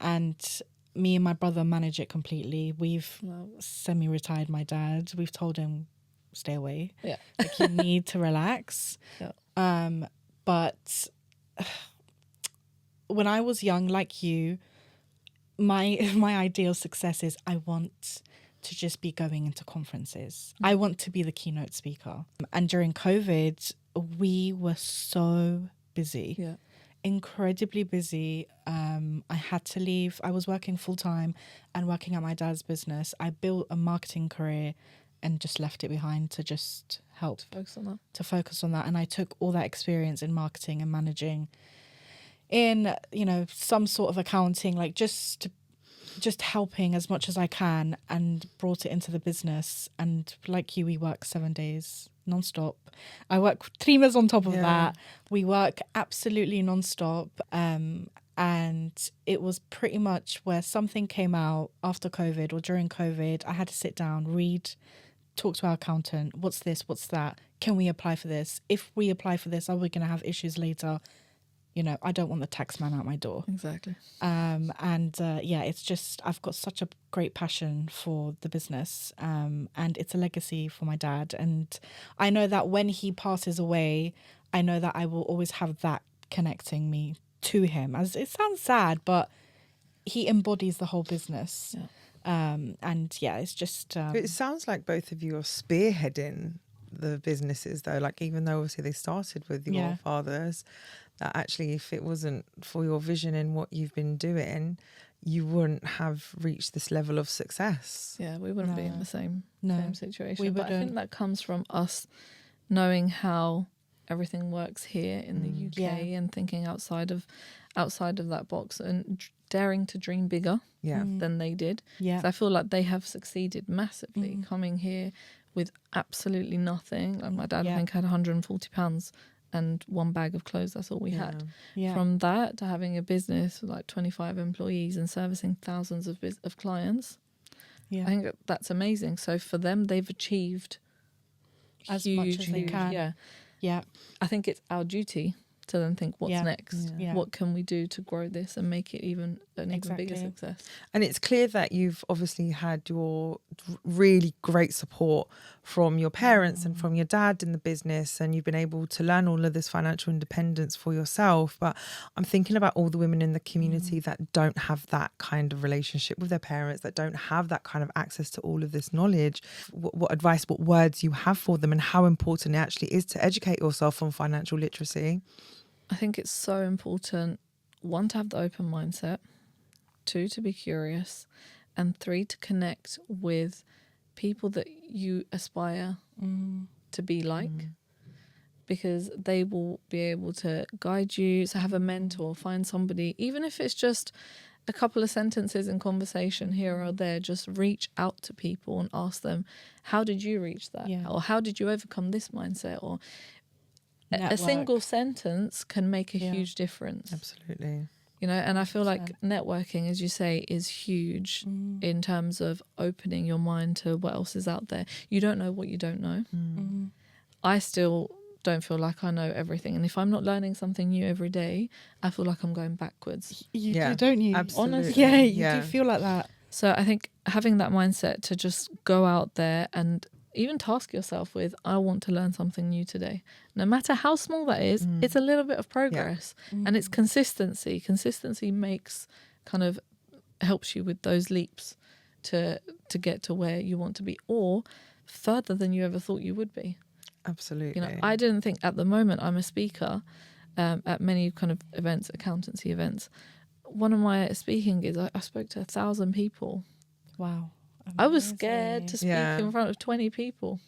And me and my brother manage it completely. We've
Wow.
semi-retired my dad. We've told him, stay away.
Yeah.
Like, you need to relax.
Yeah.
But when I was young, like you, my ideal success is I want to just be going into conferences. I want to be the keynote speaker. And during COVID, we were so busy.
Yeah.
Incredibly busy. I had to leave. I was working full time and working at my dad's business. I built a marketing career and just left it behind to just help. To focus on that. And I took all that experience in marketing and managing in, some sort of accounting, like just helping as much as I can, and brought it into the business. And like you, we work 7 days non-stop. I work Trime's on top of that. We work absolutely non-stop. And it was pretty much where something came out after COVID or during COVID, I had to sit down, read, talk to our accountant. What's this? What's that? Can we apply for this? If we apply for this, are we going to have issues later? I don't want the tax man out my door.
Exactly.
It's just, I've got such a great passion for the business, and it's a legacy for my dad. And I know that when he passes away, I know that I will always have that connecting me to him. As it sounds sad, but he embodies the whole business. Yeah. It's just...
It sounds like both of you are spearheading the businesses, though. Like, even though obviously they started with your fathers, that actually, if it wasn't for your vision and what you've been doing, you wouldn't have reached this level of success.
Yeah, we wouldn't be in the same situation.
We
but I think that comes from us knowing how everything works here in the UK and thinking outside of that box and daring to dream bigger than they did.
Yeah.
So I feel like they have succeeded massively coming here with absolutely nothing. Like, my dad, I think, had £140 and one bag of clothes. That's all we had.
Yeah.
From that to having a business with like 25 employees and servicing thousands of clients, I think that's amazing. So for them, they've achieved
as much as they can.
Yeah. I think it's our duty to then think, what's next?
Yeah.
What can we do to grow this and make it even bigger success?
And it's clear that you've obviously had your really great support from your parents and from your dad in the business, and you've been able to learn all of this financial independence for yourself. But I'm thinking about all the women in the community that don't have that kind of relationship with their parents, that don't have that kind of access to all of this knowledge. What advice, what words you have for them, and how important it actually is to educate yourself on financial literacy?
I think it's so important, 1, to have the open mindset, 2, to be curious, and 3, to connect with people that you aspire to be like, because they will be able to guide you. So have a mentor, find somebody, even if it's just a couple of sentences in conversation here or there, just reach out to people and ask them, how did you reach that? Or how did you overcome this mindset? Or
Network.
A single sentence can make a huge difference.
Absolutely.
And I feel like networking, as you say, is huge in terms of opening your mind to what else is out there. You don't know what you don't know. I still don't feel like I know everything. And if I'm not learning something new every day, I feel like I'm going backwards.
You do, don't you?
Absolutely.
Honestly.
Yeah, you do feel like that.
So I think having that mindset to just go out there and even task yourself with, I want to learn something new today. No matter how small that is, it's a little bit of progress. And it's consistency. Consistency helps you with those leaps to get to where you want to be, or further than you ever thought you would be.
Absolutely.
I didn't think, at the moment I'm a speaker at many kind of events, accountancy events. One of my speaking gigs, I spoke to 1,000 people.
Wow.
I was scared to speak in front of 20 people.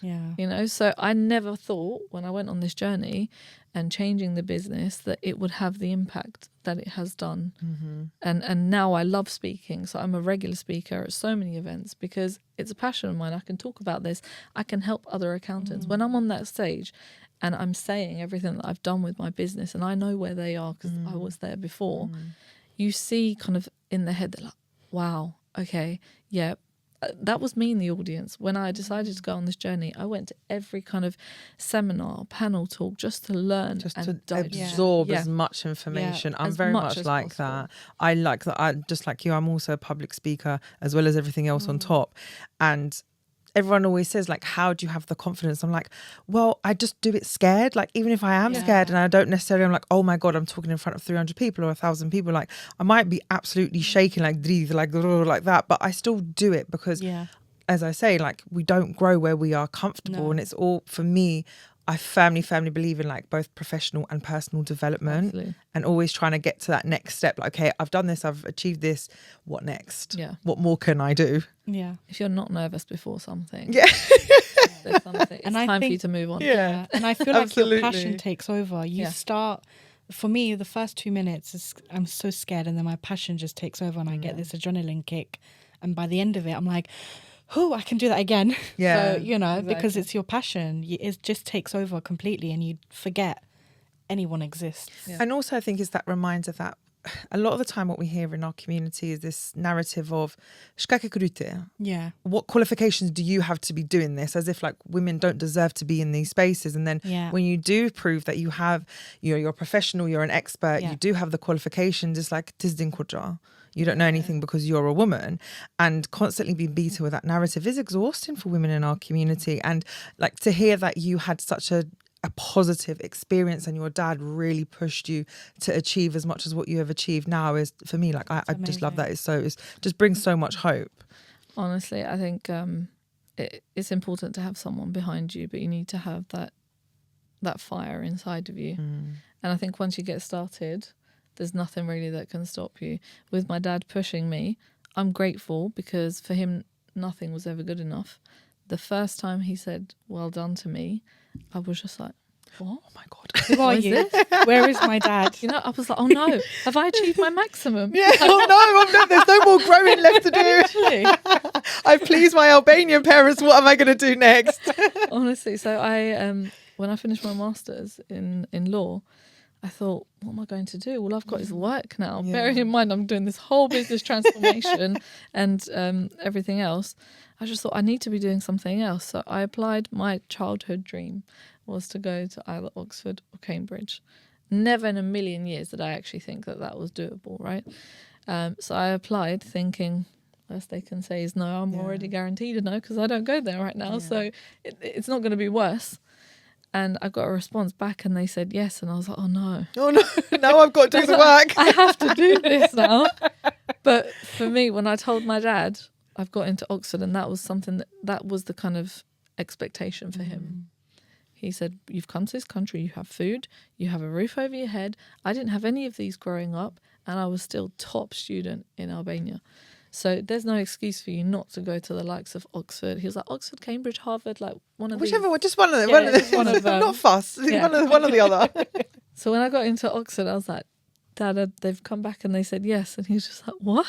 Yeah.
So I never thought, when I went on this journey and changing the business, that it would have the impact that it has done. And now I love speaking. So I'm a regular speaker at so many events because it's a passion of mine. I can talk about this. I can help other accountants. When I'm on that stage and I'm saying everything that I've done with my business, and I know where they are because I was there before, you see kind of in their head, they're like, wow, okay, yeah. That was me in the audience. When I decided to go on this journey, I went to every kind of seminar, panel talk, just to learn,
just
and
to absorb as much information. I'm
as
very
much
much
as
like
possible.
that. I like that. I just like you. I'm also a public speaker as well as everything else on top, and everyone always says, like, how do you have the confidence? I'm like, well, I just do it scared. Like, even if I am scared and I don't necessarily, I'm like, oh my God, I'm talking in front of 300 people or 1,000 people. Like, I might be absolutely shaking, like that, but I still do it because, as I say, like, we don't grow where we are comfortable. And it's all, for me, I firmly believe in like both professional and personal development.
Absolutely.
And always trying to get to that next step. Like, okay, I've done this, I've achieved this. What next?
Yeah.
What more can I do?
Yeah.
If you're not nervous before something, there's something. It's
And I
time for
think-
you to move on.
Yeah. And I feel like your
Absolutely.
passion takes over. You start, for me, the first 2 minutes is I'm so scared, and then my passion just takes over, and I get this adrenaline kick. And by the end of it, I'm like, I can do that again.
Yeah.
So, you know, because
Exactly.
it's your passion, it just takes over completely, and you forget anyone exists.
Yeah.
And also I think it's that reminder that a lot of the time what we hear in our community is this narrative of "Shkaka kurute."
Yeah.
What qualifications do you have to be doing this? As if like women don't deserve to be in these spaces. And then when you do prove that you have, you're a professional, you're an expert, you do have the qualifications, it's like "Tizdin koja." You don't know anything because you're a woman, and constantly being beaten with that narrative is exhausting for women in our community. And like to hear that you had such a positive experience and your dad really pushed you to achieve as much as what you have achieved now is, for me, like I just love that. It's just brings so much hope.
Honestly, I think it's important to have someone behind you, but you need to have that fire inside of you. And I think once you get started, there's nothing really that can stop you. With my dad pushing me, I'm grateful because for him, nothing was ever good enough. The first time he said, well done to me, I was just like, what?
Oh my God.
Who are
What is
you? Where is my dad?
You know, I was like, oh no, have I achieved my maximum?
Yeah. Oh no, there's no more growing left to do. I pleased my Albanian parents. What am I going to do next?
Honestly, so I when I finished my master's in law, I thought, what am I going to do? All I've got is work now.
Yeah.
Bearing in mind I'm doing this whole business transformation and everything else, I just thought I need to be doing something else. So I applied. My childhood dream was to go to either Oxford or Cambridge. Never in a million years did I actually think that was doable, right? So I applied thinking, worst they can say is no, I'm already guaranteed a no because I don't go there right now. So it's not going to be worse. And I got a response back and they said yes. And I was like, oh no.
Oh no, now I've got to do the work.
I have to do this now. But for me, when I told my dad I've got into Oxford, and that was something that was the kind of expectation for him. He said, you've come to this country, you have food, you have a roof over your head. I didn't have any of these growing up, and I was still top student in Albania. So there's no excuse for you not to go to the likes of Oxford. He was like, Oxford, Cambridge, Harvard, like one of
Whichever
these.
one, just one of them.
Yeah,
one of
just
them.
one of them.
Not fuss.
Yeah.
One or the other.
So when I got into Oxford, I was like, Dad, they've come back and they said yes. And he was just like, what?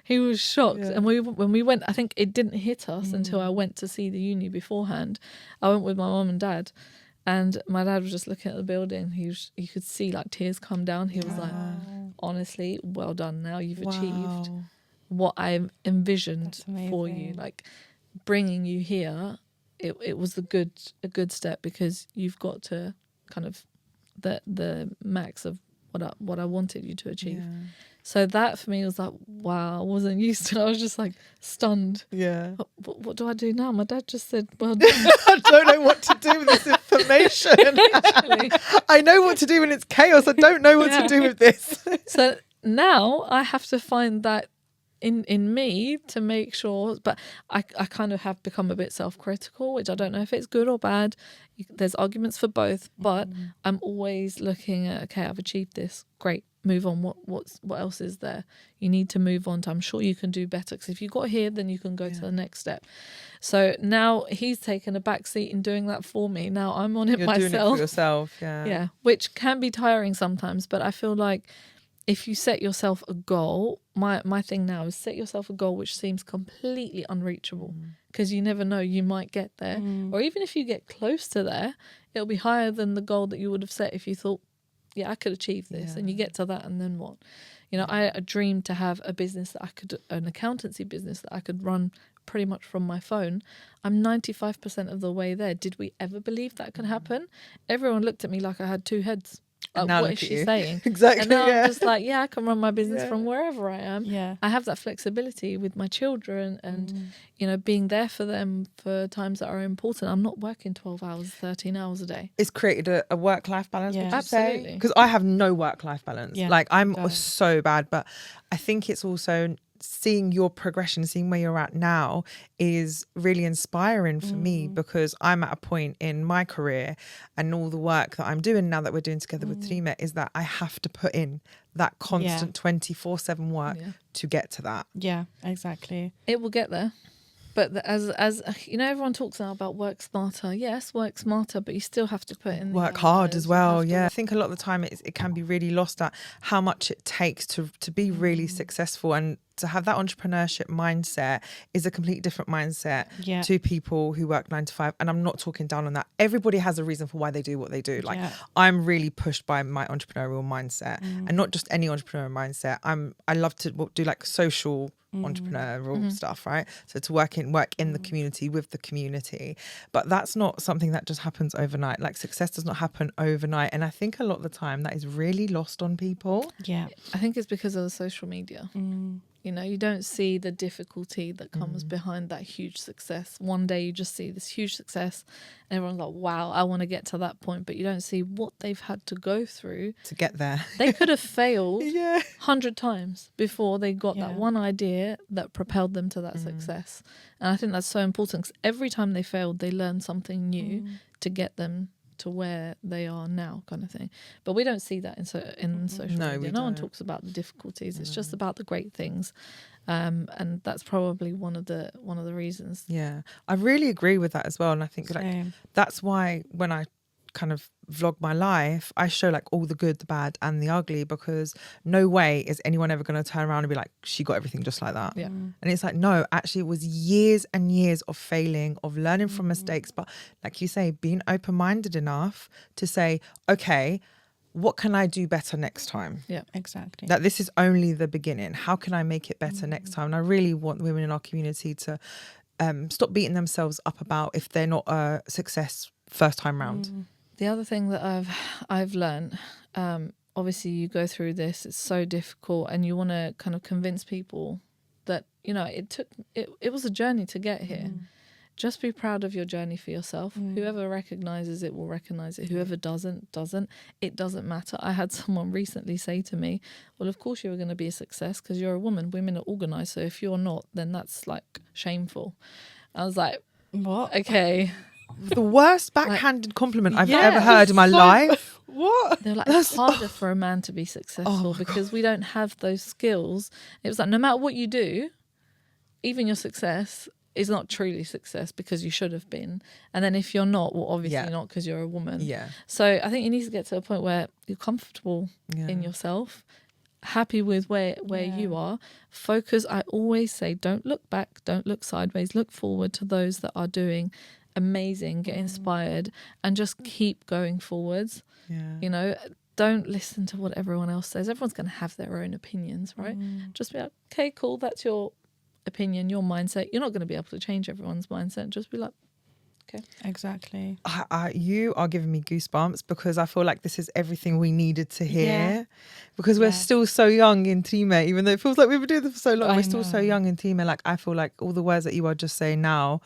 He was shocked.
Yeah.
And when we went, I think it didn't hit us until I went to see the uni beforehand. I went with my mum and dad. And my dad was just looking at the building. You could see like tears come down. He was like, honestly, well done. Now you've achieved what I envisioned for you. Like bringing you here, it was a good step because you've got to kind of the max of what I wanted you to achieve.
Yeah.
So that for me was like, wow, I wasn't used to it. I was just like stunned.
Yeah.
What do I do now? My dad just said, well done.
I don't know what to do with this information.
Literally.
I know what to do when it's chaos. I don't know what to do with this.
So now I have to find that in me to make sure, but I kind of have become a bit self-critical, which I don't know if it's good or bad. There's arguments for both, but I'm always looking at, okay, I've achieved this, great, move on. What else is there? You need to move on to, I'm sure you can do better, because if you got here, then you can go to the next step. So now he's taken a back seat in doing that for me. Now I'm on it
You're
myself.
doing it for yourself,
Yeah, which can be tiring sometimes, but I feel like if you set yourself a goal, my thing now is set yourself a goal which seems completely unreachable, because you never know, you might get there. Or even if you get close to there, it'll be higher than the goal that you would have set if you thought, yeah, I could achieve this. And you get to that, and then what? You know, I dreamed to have a business that an accountancy business that I could run pretty much from my phone. I'm 95% of the way there. Did we ever believe that could happen? Everyone looked at me like I had two heads. Like,
now
what
look
is
at
she
you.
saying?
Exactly.
And now
yeah.
I'm just like, yeah, I can run my business from wherever I am.
Yeah.
I have that flexibility with my children and, you know, being there for them for times that are important. I'm not working 12 hours, 13 hours a day.
It's created a work-life balance,
Yeah.
would you say?
Absolutely.
Because I have no work-life balance.
Yeah,
Like, I'm
don't.
so bad, but I think it's also seeing your progression, seeing where you're at now is really inspiring for me, because I'm at a point in my career and all the work that I'm doing now that we're doing together with Trime is that I have to put in that constant 24/7 work to get to that.
Yeah, exactly.
It will get there. But as you know, everyone talks now about work smarter. Yes, work smarter, but you still have to put in the
Work hard
hours.
as
You
well.
have to
Yeah, I think a lot of the time it can be really lost at how much it takes to be really successful, and to have that entrepreneurship mindset is a completely different mindset
Yeah.
to people who work 9 to 5. And I'm not talking down on that. Everybody has a reason for why they do what they do. Like,
Yeah.
I'm really pushed by my entrepreneurial mindset, and not just any entrepreneurial mindset. I love to do like social entrepreneurial stuff, right? So to work in the community, with the community. But that's not something that just happens overnight. Like, success does not happen overnight. And I think a lot of the time that is really lost on people.
Yeah.
I think it's because of the social media. You know, you don't see the difficulty that comes behind that huge success. One day you just see this huge success and everyone's like, wow, I want to get to that point. But you don't see what they've had to go through
To get there.
They could have failed
Yeah.
100 times before they got that one idea that propelled them to that success. And I think that's so important, because every time they failed, they learned something new to get them to where they are now, kind of thing. But we don't see that in social
No,
media.
we
No one
don't.
talks about the difficulties. It's just about the great things, and that's probably one of the reasons.
Yeah, I really agree with that as well. And I think like
Same.
that's why when I kind of vlog my life, I show like all the good, the bad and the ugly, because no way is anyone ever going to turn around and be like, she got everything just like that.
Yeah.
And it's like, no, actually it was years and years of failing, of learning from mistakes. But like you say, being open-minded enough to say, okay, what can I do better next time?
Yeah.
Exactly.
That this is only the beginning. How can I make it better next time? And I really want women in our community to stop beating themselves up about if they're not a success first time round.
The other thing that I've learned, obviously you go through this, it's so difficult, and you want to kind of convince people that, you know, it was a journey to get here. Just be proud of your journey for yourself. Whoever recognizes it will recognize it. Whoever doesn't. It doesn't matter. I had someone recently say to me, well, of course you were going to be a success because you're a woman. Women are organized. So if you're not, then that's like shameful. I was like,
What?
okay.
The worst backhanded compliment I've
Yeah,
ever heard in my life.
What?
They're like, it's harder for a man to be successful because we don't have those skills. It was like, no matter what you do, even your success is not truly success because you should have been. And then if you're not, well, obviously not because you're a woman.
Yeah.
So I think you need to get to a point where you're comfortable in yourself, happy with where you are. Focus. I always say, don't look back, don't look sideways, look forward to those that are doing amazing, get inspired, and just keep going forwards. You know, don't listen to what everyone else says. Everyone's going to have their own opinions, right? Just be like, okay, cool, that's your opinion, your mindset. You're not going to be able to change everyone's mindset. Just be like, okay.
Exactly.
You are giving me goosebumps, because I feel like this is everything we needed to hear, because we're still so young in Trime, even though it feels like we've been doing this for so long. We're still so young in Trime. Like, I feel like all the words that you are just saying now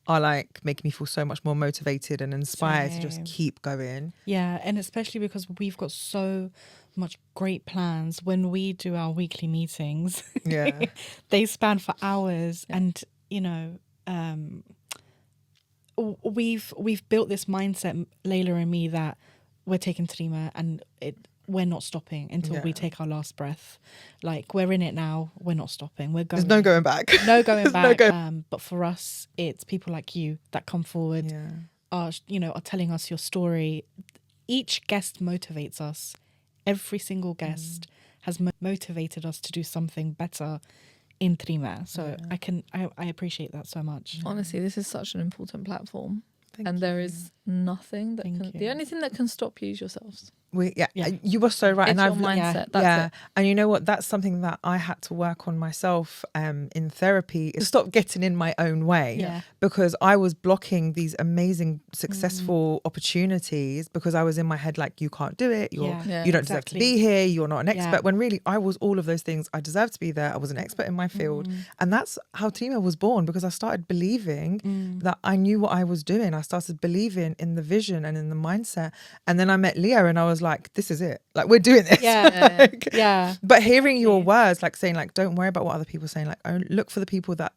are like making me feel so much more motivated and inspired to just keep going.
Yeah, and especially because we've got so much great plans when we do our weekly meetings.
Yeah.
They span for hours, and you know, we've built this mindset, Lejla and me, that we're taking Trime and we're not stopping until we take our last breath. Like, we're in it now, we're not stopping, we're going.
There's no going back.
No going back.
No
but for us, it's people like you that come forward, are telling us your story. Each guest motivates us. Every single guest has motivated us to do something better in Trime. So I appreciate that so much.
Honestly, this is such an important platform. And there is nothing that
Thank
can.
you.
The only thing that can stop you is yourselves.
You were so right.
It's
And
your mindset. That's it.
And you know what? That's something that I had to work on myself in therapy, is stop getting in my own way.
Yeah.
Because I was blocking these amazing, successful opportunities because I was in my head like, you can't do it. You don't deserve to be here. You're not an expert. When really I was all of those things. I deserved to be there. I was an expert in my field. And that's how Trime was born, because I started believing that I knew what I was doing. I started believing in the vision and in the mindset. And then I met Leo and I was like, this is it. Like, we're doing this. But hearing your words, like saying, like, don't worry about what other people are saying. Like, look for the people that,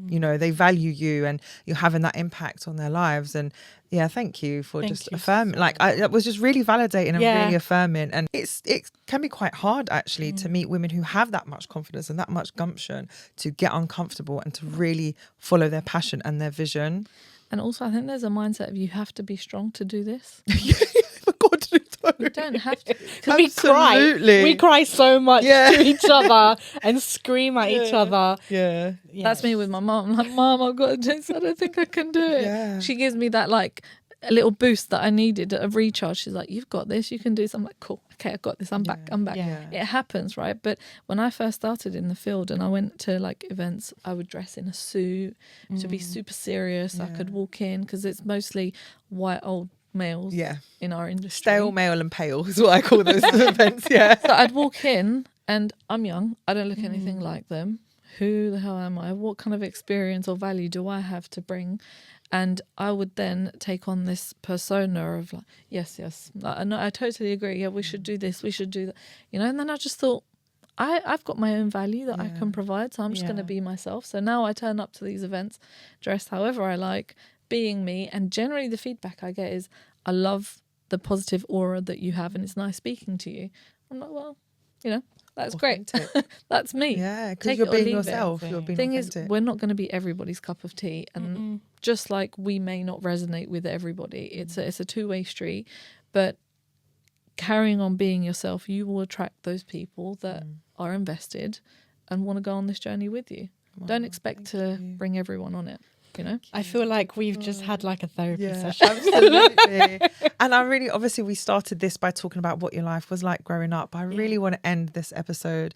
you know, they value you and you're having that impact on their lives. And thank you for just affirming. Like, that was just really validating and really affirming. And it can be quite hard actually to meet women who have that much confidence and that much gumption to get uncomfortable and to really follow their passion and their vision.
And also, I think there's a mindset of you have to be strong to do this. You don't have to.
We cry so much to each other and scream at each other.
That's me with my mum. I'm like, Mum, I've got to do this. I don't think I can do it. She gives me that like a little boost that I needed, a recharge. She's like, you've got this, you can do this. I'm like, cool, okay, I've got this, I'm back. It happens, right? But when I first started in the field and I went to like events, I would dress in a suit to be super serious. I could walk in because it's mostly white old males in our industry.
Stale, male and pale is what I call those events. So
I'd walk in and I'm young, I don't look anything like them. Who the hell am I? What kind of experience or value do I have to bring? And I would then take on this persona of like, yes, I totally agree. Yeah, we should do this, we should do that. You know, and then I just thought, I've got my own value that I can provide, so I'm just going to be myself. So now I turn up to these events dressed however I like, being me. And generally the feedback I get is, I love the positive aura that you have and it's nice speaking to you. I'm like, well, you know, that's great. That's me.
Yeah, because you're being yourself. You're being
thing
authentic.
is, we're not going to be everybody's cup of tea, and just like we may not resonate with everybody, it's a two-way street. But carrying on being yourself, you will attract those people that are invested and want to go on this journey with you. Don't expect to bring everyone on it. You know,
I feel like we've just had like a therapy session.
Absolutely. And I really, obviously we started this by talking about what your life was like growing up. I really want to end this episode,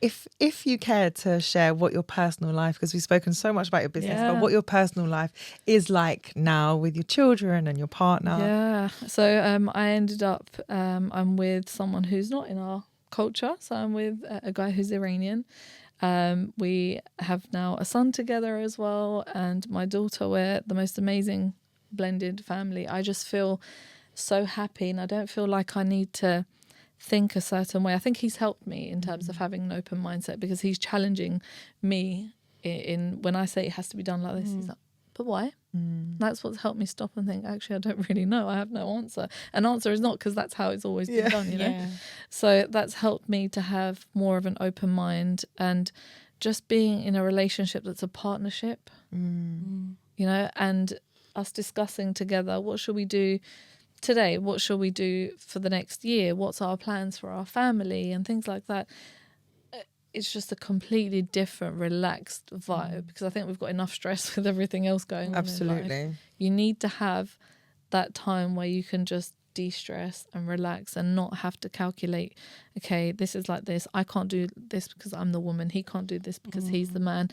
if you care to share what your personal life, because we've spoken so much about your business, but what your personal life is like now with your children and your partner.
So I ended up I'm with someone who's not in our culture, so I'm with a guy who's Iranian. We have now a son together as well, and my daughter. We're the most amazing blended family. I just feel so happy, and I don't feel like I need to think a certain way. I think he's helped me in terms of having an open mindset, because he's challenging me in when I say it has to be done like this. He's like, but why? That's what's helped me stop and think, actually, I don't really know. I have no answer. An answer is not, because that's how it's always been done, you know? So that's helped me to have more of an open mind, and just being in a relationship that's a partnership, you know, and us discussing together, what should we do today? What shall we do for the next year? What's our plans for our family and things like that? It's just a completely different, relaxed vibe, because I think we've got enough stress with everything else going on.
Absolutely.
In life. You need to have that time where you can just de-stress and relax and not have to calculate, okay, this is like this. I can't do this because I'm the woman. He can't do this because he's the man.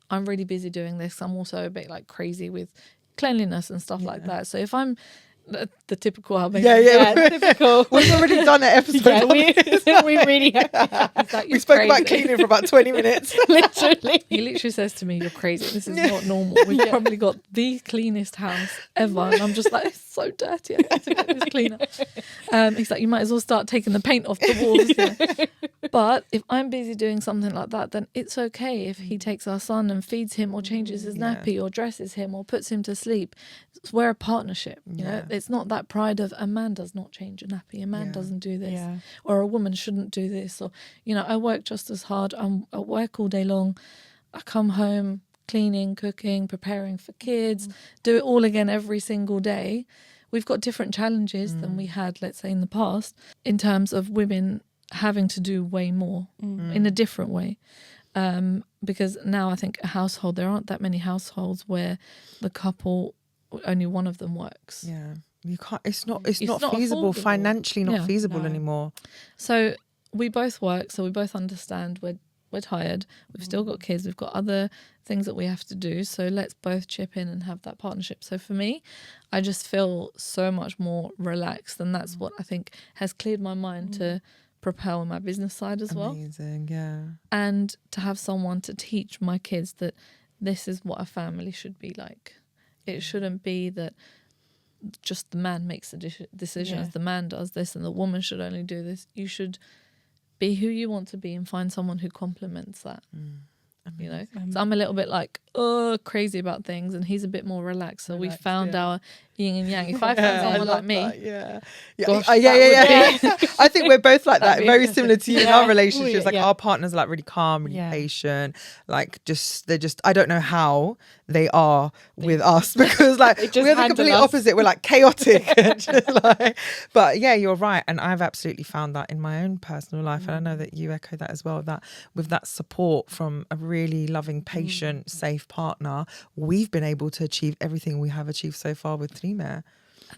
I'm really busy doing this. I'm also a bit like crazy with cleanliness and stuff like that. So if I'm the typical Albanian.
Typical.
We've already done an episode.
We really have.
Like,
we spoke about cleaning for about 20 minutes.
Literally.
He literally says to me, you're crazy. This is not normal. We've probably got the cleanest house ever. And I'm just like, it's so dirty. I need to get this cleaner. He's like, you might as well start taking the paint off the walls. Yeah. But if I'm busy doing something like that, then it's okay if he takes our son and feeds him or changes his nappy or dresses him or puts him to sleep. We're a partnership, you know. It's not that pride of a man does not change a nappy, a man doesn't do this, or a woman shouldn't do this, or, you know, I work just as hard. I'm at work all day long. I come home cleaning, cooking, preparing for kids, do it all again every single day. We've got different challenges than we had, let's say, in the past, in terms of women having to do way more in a different way. Because now I think there aren't that many households where the couple only one of them works.
Yeah. You can't, it's not
It's not
feasible,
affordable.
financially not
Yeah.
feasible
No.
anymore.
So we both work, so we both understand we're tired. We've still got kids. We've got other things that we have to do. So let's both chip in and have that partnership. So for me, I just feel so much more relaxed, and that's what I think has cleared my mind to propel my business side as well,
Amazing, yeah.
and to have someone to teach my kids that this is what a family should be like. It shouldn't be that just the man makes the decisions,
Yeah.
the man does this, and the woman should only do this. You should be who you want to be and find someone who complements that. You know, so I'm a little bit like crazy about things, and he's a bit more relaxed. So we
Relaxed,
found
yeah.
our yin and yang. If I found someone like me,
Yeah.
Gosh,
Yeah. I think we're both like that.
That'd be
Very
interesting.
similar to you in
Yeah.
our relationships. Like
Yeah.
our partners are like really calm, really
Yeah.
patient. Like they're just, I don't know how they are with us, because like
They just
we're the
handle
complete
us.
opposite. We're like chaotic. And just like, but yeah, you're right. And I've absolutely found that in my own personal life. And I know that you echo that as well, that with that support from a really loving, patient, safe partner, we've been able to achieve everything we have achieved so far with Trime.
and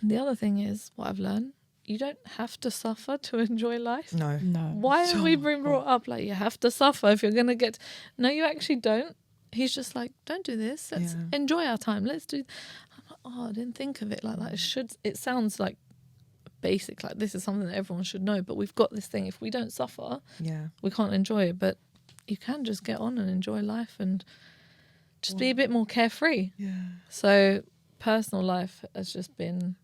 the other thing is what I've learned: you don't have to suffer to enjoy life.
No.
Why have we been brought up like you have to suffer if you're gonna get? No, you actually don't. He's just like, don't do this. Let's
Yeah.
enjoy our time. Let's do. I'm like, oh, I didn't think of it like that. It sounds like basic, like this is something that everyone should know. But we've got this thing. If we don't suffer,
Yeah.
we can't enjoy it. But you can just get on and enjoy life and just be a bit more carefree.
Yeah.
So personal life has just been,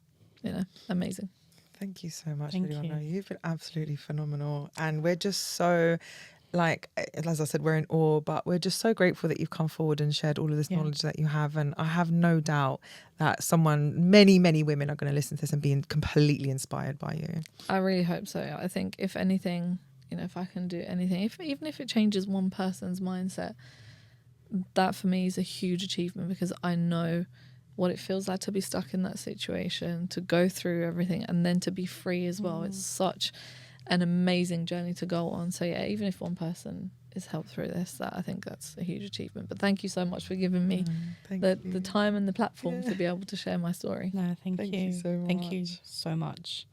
amazing.
Thank you so much,
Thank
Leonarda.
you.
You've been absolutely phenomenal. And we're just so, like, as I said, we're in awe, but we're just so grateful that you've come forward and shared all of this
Yeah.
knowledge that you have. And I have no doubt that many, many women are going to listen to this and be completely inspired by you.
I really hope so. I think if anything, if I can do anything, even if it changes one person's mindset, that for me is a huge achievement, because I know what it feels like to be stuck in that situation, to go through everything and then to be free as well. It's such an amazing journey to go on. So yeah, even if one person is helped through this, I think that's a huge achievement. But thank you so much for giving me
Thank
the
you.
time and the platform to be able to share my story.
No, thank
Thank
you.
you so
Thank you
much.
so much.